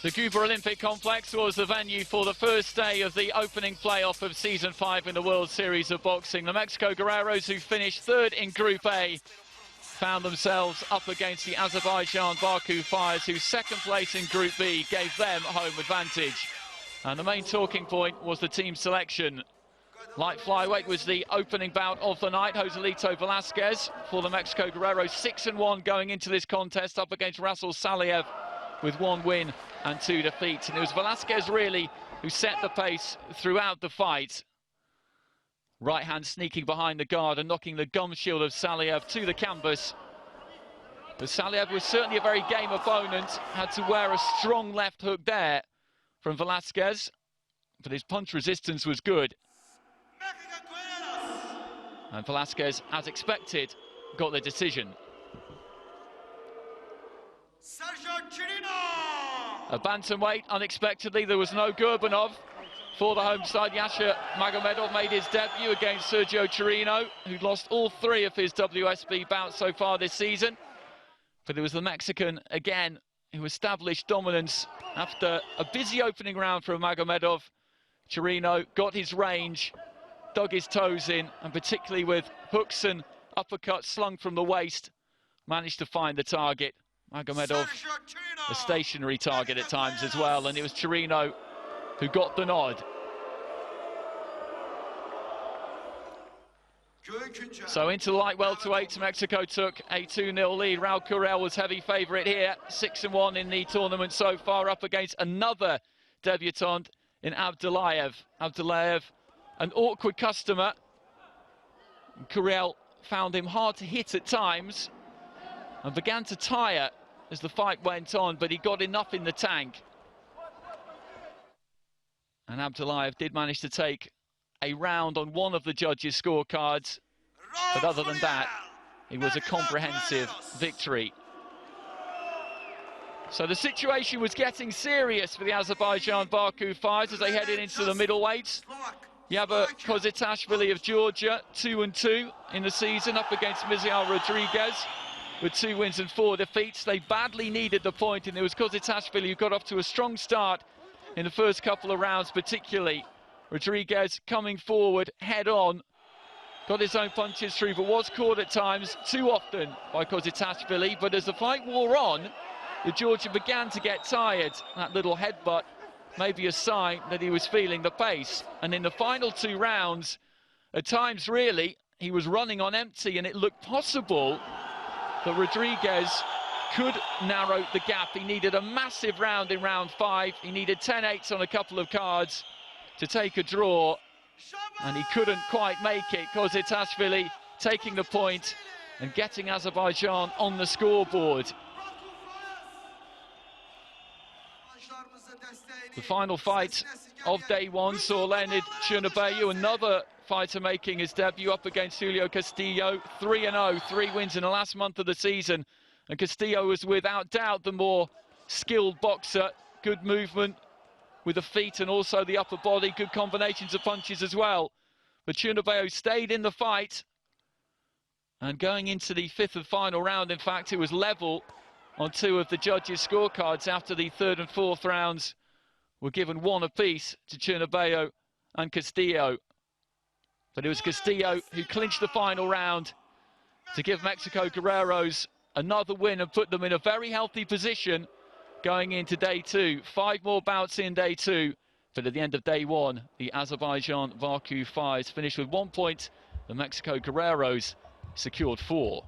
The Guba Olympic Complex was the venue for the first day of the opening playoff of Season 5 in the World Series of Boxing. The Mexico Guerreros, who finished third in Group A, found themselves up against the Azerbaijan Baku Fires, whose second place in Group B gave them home advantage. And the main talking point was the team selection. Light flyweight was the opening bout of the night. Joselito Velasquez for the Mexico Guerreros, 6-1 going into this contest, up against Rasul Saliev with 1 win and 2 defeats. And it was Velasquez really who set the pace throughout the fight. Right hand sneaking behind the guard and knocking the gum shield of Saliev to the canvas. But Saliev was certainly a very game opponent, had to wear a strong left hook there from Velasquez, but his punch resistance was good. And Velasquez, as expected, got the decision. A bantamweight, unexpectedly, there was no Guerreros for the home side. Yasha Magomedov made his debut against Sergio Torino, who'd lost all 3 of his WSB bouts so far this season. But it was the Mexican, again, who established dominance after a busy opening round for Magomedov. Torino got his range, dug his toes in, and particularly with hooks and uppercuts slung from the waist, managed to find the target. Magomedov, a stationary target at times as well, and it was Torino who got the nod. So into the light welterweights, Mexico took a 2-0 lead. Raul Carell was heavy favourite here, 6-1 in the tournament so far, up against another debutant in Abedullaev. Abedullaev, an awkward customer. Carell found him hard to hit at times and began to tire as the fight went on, but he got enough in the tank. And Abedullaev did manage to take a round on one of the judges' scorecards, but other than that, it was a comprehensive victory. So the situation was getting serious for the Azerbaijan Baku Fires as they headed into the middleweights. Yaba Kozitashvili of Georgia, 2-2 in the season, up against Misael Rodriguez with 2 wins and 4 defeats. They badly needed the point, and it was Kozitashvili who got off to a strong start in the first couple of rounds, particularly. Rodriguez coming forward head on, got his own punches through, but was caught at times too often by Kozitashvili. But as the fight wore on, the Georgian began to get tired. That little headbutt may be a sign that he was feeling the pace. And in the final 2 rounds, at times really, he was running on empty, and it looked possible that Rodriguez could narrow the gap. He needed a massive round in round 5. He needed 10-8s on a couple of cards to take a draw, and he couldn't quite make it. Kozitashvili taking the point and getting Azerbaijan on the scoreboard. The final fight of day 1 saw Leonid Chernobeyu, another fighter, making his debut up against Julio Castillo, 3-0, 3 wins in the last month of the season. And Castillo was without doubt the more skilled boxer, good movement with the feet and also the upper body, good combinations of punches as well. But Chernobeyu stayed in the fight, and going into the 5th and final round, in fact, it was level on 2 of the judges' scorecards after the 3rd and 4th rounds were given 1 apiece to Chernobeyu and Castillo. But it was Castillo who clinched the final round to give Mexico Guerreros another win and put them in a very healthy position going into day 2. 5 more bouts in day 2, but at the end of day 1, the Azerbaijan Baku Fires finished with 1 point. The Mexico Guerreros secured 4.